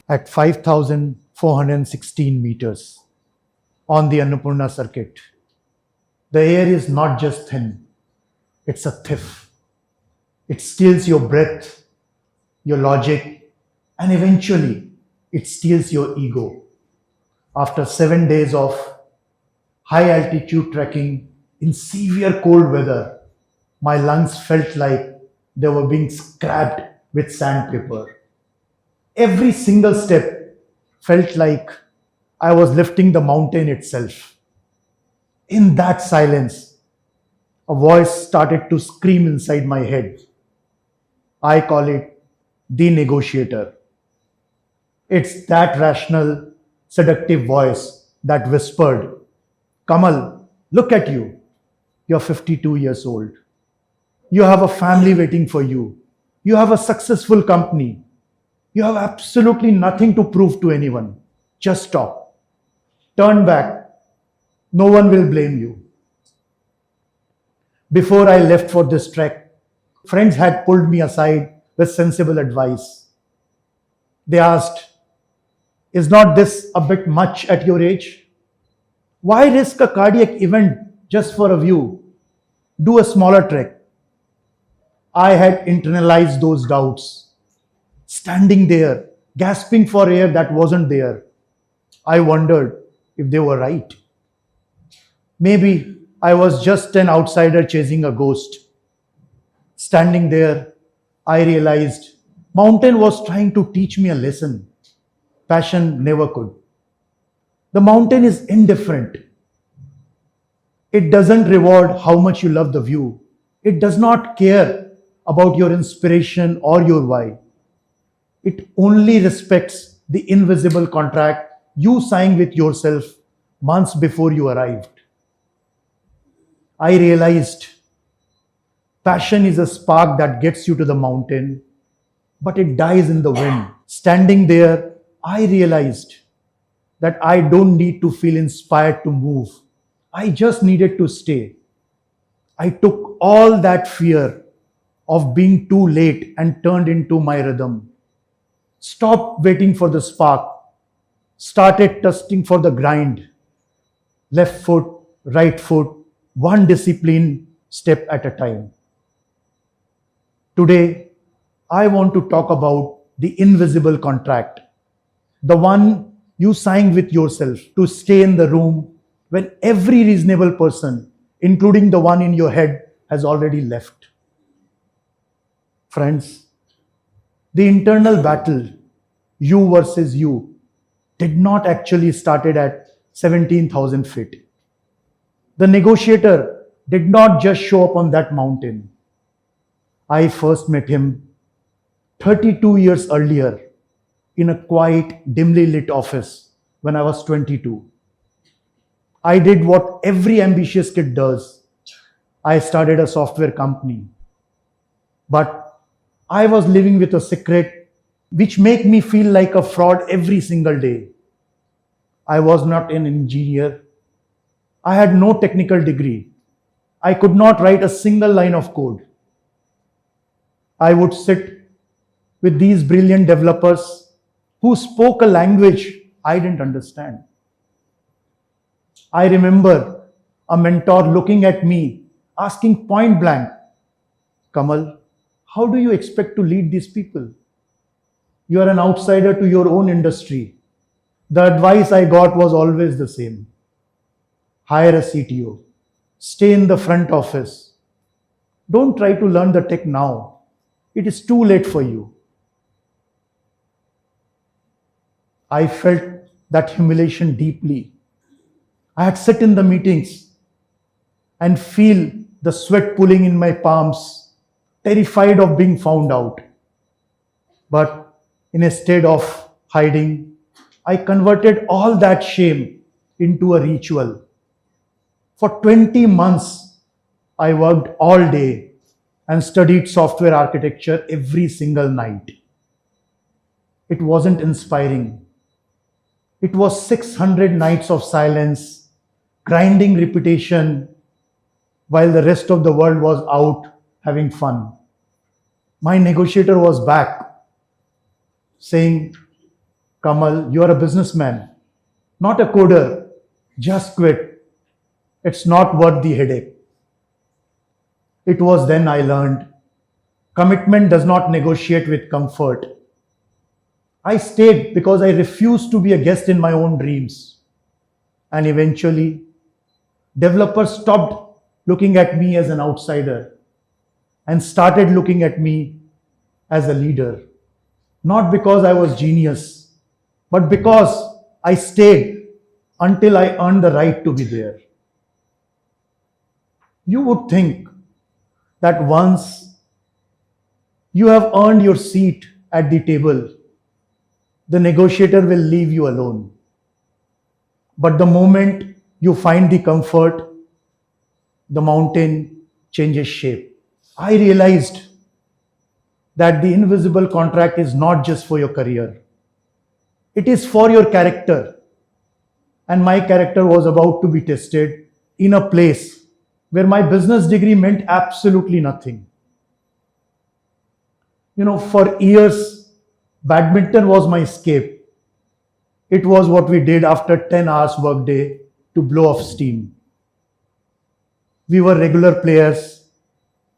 at 5,416 meters on the Annapurna circuit. The air is not just thin, it's a thief. It steals your breath, your logic, and eventually it steals your ego. After 7 days of high altitude trekking in severe cold weather, my lungs felt like they were being scrapped with sandpaper. Every single step felt like I was lifting the mountain itself. In that silence, a voice started to scream inside my head. I call it the negotiator. It's that rational, seductive voice that whispered, Kamal, look at you. You're 52 years old. You have a family waiting for you. You have a successful company. You have absolutely nothing to prove to anyone. Just stop. Turn back. No one will blame you. Before I left for this trek, friends had pulled me aside with sensible advice. They asked, is not this a bit much at your age? Why risk a cardiac event just for a view? Do a smaller trek. I had internalized those doubts. Standing there, gasping for air that wasn't there, I wondered if they were right. Maybe I was just an outsider chasing a ghost. Standing there, I realized mountain was trying to teach me a lesson passion never could. The mountain is indifferent. It doesn't reward how much you love the view. It does not care about your inspiration or your why. It only respects the invisible contract you signed with yourself months before you arrived. I realized passion is a spark that gets you to the mountain, but it dies in the wind. Standing there, I realized that I don't need to feel inspired to move. I just needed to stay. I took all that fear of being too late and turned into my rhythm. Stopped waiting for the spark. Started testing for the grind. Left foot, right foot, one discipline step at a time. Today, I want to talk about the invisible contract, the one you sign with yourself to stay in the room when every reasonable person, including the one in your head, has already left. Friends, the internal battle, you versus you, did not actually started at 17,000 feet. The negotiator did not just show up on that mountain. I first met him 32 years earlier in a quiet, dimly lit office when I was 22. I did what every ambitious kid does. I started a software company. But I was living with a secret which made me feel like a fraud every single day. I was not an engineer. I had no technical degree. I could not write a single line of code. I would sit with these brilliant developers who spoke a language I didn't understand. I remember a mentor looking at me, asking point blank, Kamal, how do you expect to lead these people? You are an outsider to your own industry. The advice I got was always the same. Hire a CTO. Stay in the front office. Don't try to learn the tech now. It is too late for you. I felt that humiliation deeply. I had sit in the meetings and feel the sweat pulling in my palms, terrified of being found out. But instead of hiding, I converted all that shame into a ritual. For 20 months, I worked all day and studied software architecture every single night. It wasn't inspiring. It was 600 nights of silence, grinding repetition, while the rest of the world was out having fun. My negotiator was back, saying, Kamal, you're a businessman, not a coder. Just quit. It's not worth the headache. It was then I learned commitment does not negotiate with comfort. I stayed because I refused to be a guest in my own dreams. And eventually, developers stopped looking at me as an outsider and started looking at me as a leader. Not because I was genius, but because I stayed until I earned the right to be there. You would think that once you have earned your seat at the table, the negotiator will leave you alone. But the moment you find the comfort, the mountain changes shape. I realized that the invisible contract is not just for your career, it is for your character. And my character was about to be tested in a place where my business degree meant absolutely nothing. For years, badminton was my escape. It was what we did after 10 hours workday to blow off steam. We were regular players.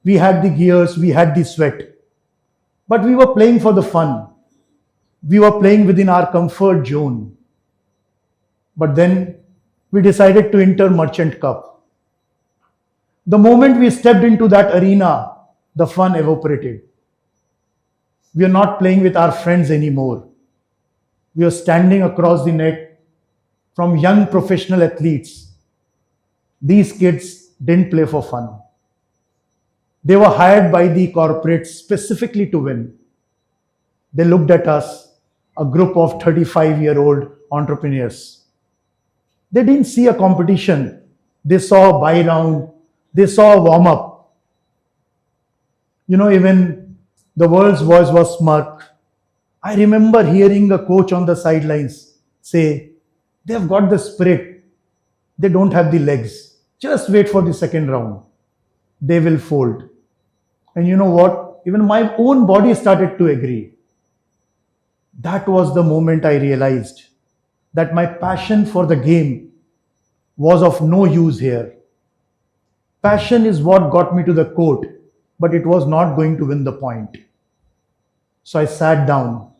We had the gears, we had the sweat. But we were playing for the fun. We were playing within our comfort zone. But then we decided to enter Merchant Cup. The moment we stepped into that arena, the fun evaporated. We are not playing with our friends anymore. We are standing across the net from young professional athletes. These kids didn't play for fun. They were hired by the corporates specifically to win. They looked at us, a group of 35-year-old entrepreneurs. They didn't see a competition. They saw a buy round. They saw a warm up. Even the world's voice was smirk. I remember hearing a coach on the sidelines say, they've got the spirit. They don't have the legs. Just wait for the second round. They will fold. And you know what? Even my own body started to agree. That was the moment I realized that my passion for the game was of no use here. Passion is what got me to the court, but it was not going to win the point. So I sat down.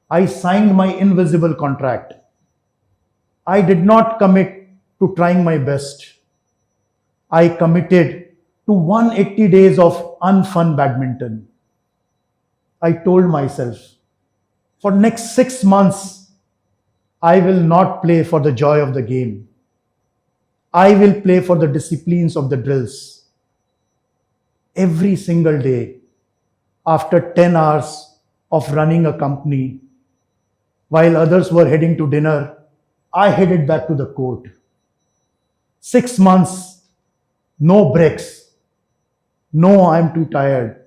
I signed my invisible contract. I did not commit to trying my best. I committed to 180 days of unfun badminton. I told myself, for next 6 months, I will not play for the joy of the game. I will play for the disciplines of the drills. Every single day, after 10 hours of running a company, while others were heading to dinner, I headed back to the court. 6 months, no breaks. No, I'm too tired.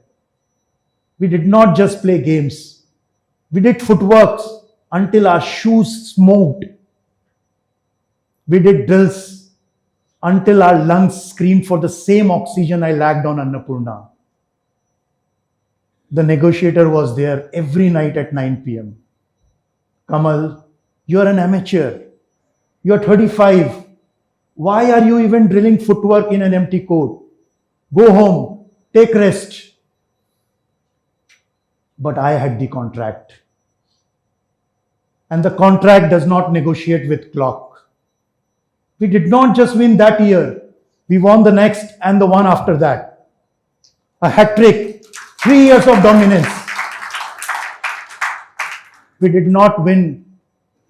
We did not just play games. We did footworks until our shoes smoked. We did drills until our lungs screamed for the same oxygen I lacked on Annapurna. The negotiator was there every night at 9 p.m. Kamal, you're an amateur. You're 35. Why are you even drilling footwork in an empty court? Go home, take rest. But I had the contract. And the contract does not negotiate with clock. We did not just win that year. We won the next and the one after that. A hat trick, 3 years of dominance. We did not win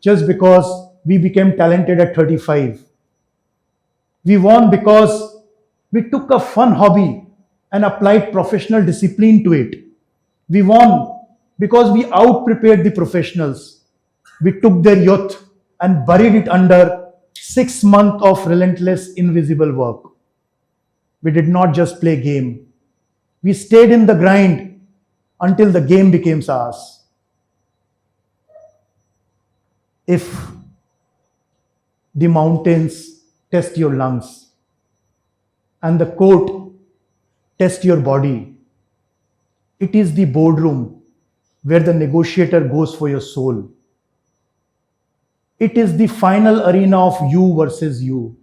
just because we became talented at 35. We won because we took a fun hobby and applied professional discipline to it. We won because we out-prepared the professionals. We took their youth and buried it under 6 months of relentless invisible work. We did not just play game. We stayed in the grind until the game became ours. If the mountains test your lungs and the court test your body, it is the boardroom where the negotiator goes for your soul. It is the final arena of you versus you.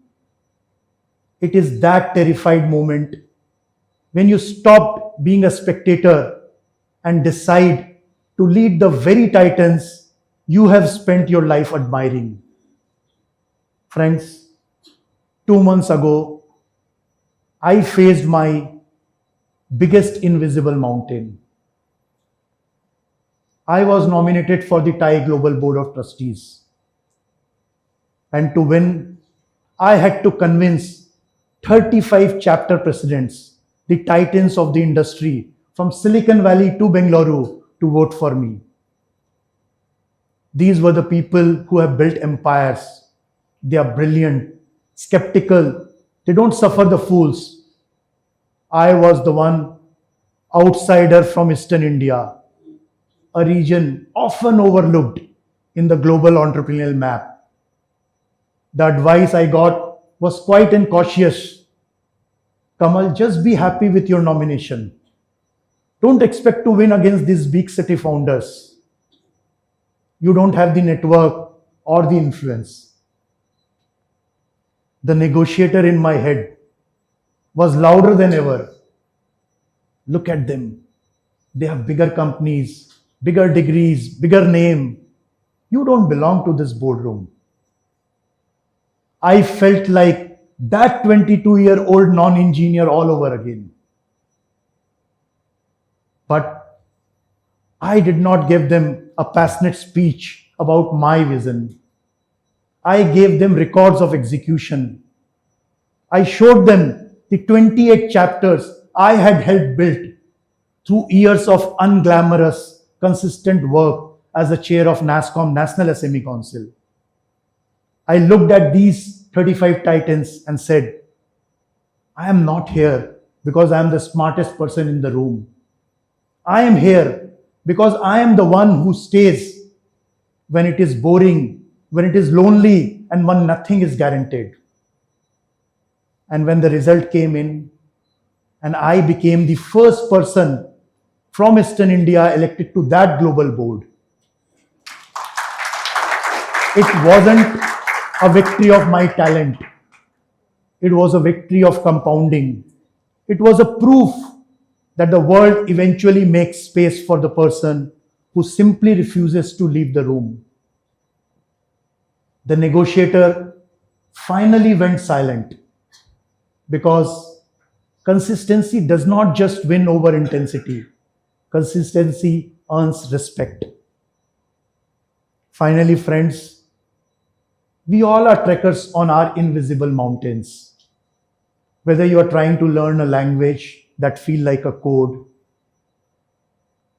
It is that terrified moment when you stop being a spectator and decide to lead the very titans you have spent your life admiring. Friends, 2 months ago, I faced my biggest invisible mountain. I was nominated for the Thai Global Board of Trustees. And to win, I had to convince 35 chapter presidents, the titans of the industry, from Silicon Valley to Bengaluru, to vote for me. These were the people who have built empires. They are brilliant, skeptical, they don't suffer the fools. I was the one outsider from Eastern India, a region often overlooked in the global entrepreneurial map. The advice I got was quite incautious. Kamal, just be happy with your nomination. Don't expect to win against these big city founders. You don't have the network or the influence. The negotiator in my head was louder than ever. Look at them. They have bigger companies, bigger degrees, bigger name. You don't belong to this boardroom. I felt like that 22-year-old non-engineer all over again. But I did not give them a passionate speech about my vision. I gave them records of execution. I showed them the 28 chapters I had helped build through years of unglamorous, consistent work as the chair of NASSCOM, National SME Council. I looked at these 35 titans and said, I am not here because I am the smartest person in the room. I am here because I am the one who stays when it is boring, when it is lonely, and when nothing is guaranteed. And when the result came in, and I became the first person from Eastern India elected to that global board, it wasn't a victory of my talent. It was a victory of compounding. It was a proof that the world eventually makes space for the person who simply refuses to leave the room. The negotiator finally went silent because consistency does not just win over intensity. Consistency earns respect. Finally, friends, we all are trekkers on our invisible mountains. Whether you are trying to learn a language that feels like a code,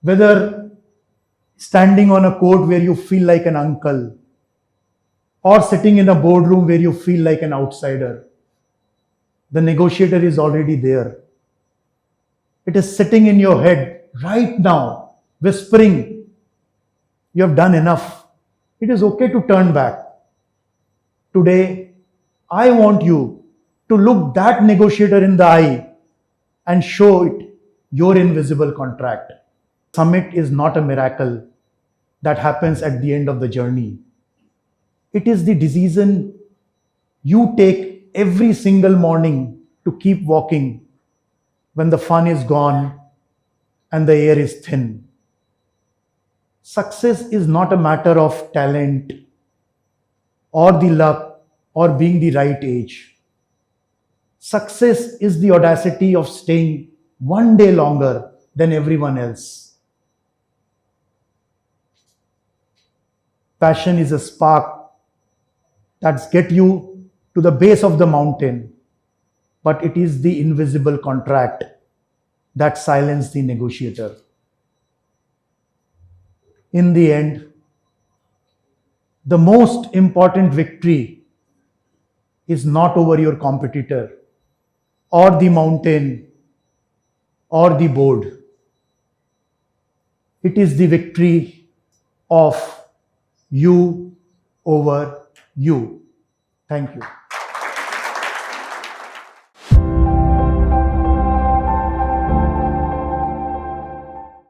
whether standing on a court where you feel like an uncle, or sitting in a boardroom where you feel like an outsider, the negotiator is already there. It is sitting in your head right now, whispering, you have done enough. It is okay to turn back. Today, I want you to look that negotiator in the eye and show it your invisible contract. Summit is not a miracle that happens at the end of the journey. It is the decision you take every single morning to keep walking when the fun is gone and the air is thin. Success is not a matter of talent or the luck or being the right age. Success is the audacity of staying one day longer than everyone else. Passion is a spark that gets you to the base of the mountain, but it is the invisible contract that silences the negotiator. In the end, the most important victory is not over your competitor or the mountain or the board. It is the victory of you over you. Thank you.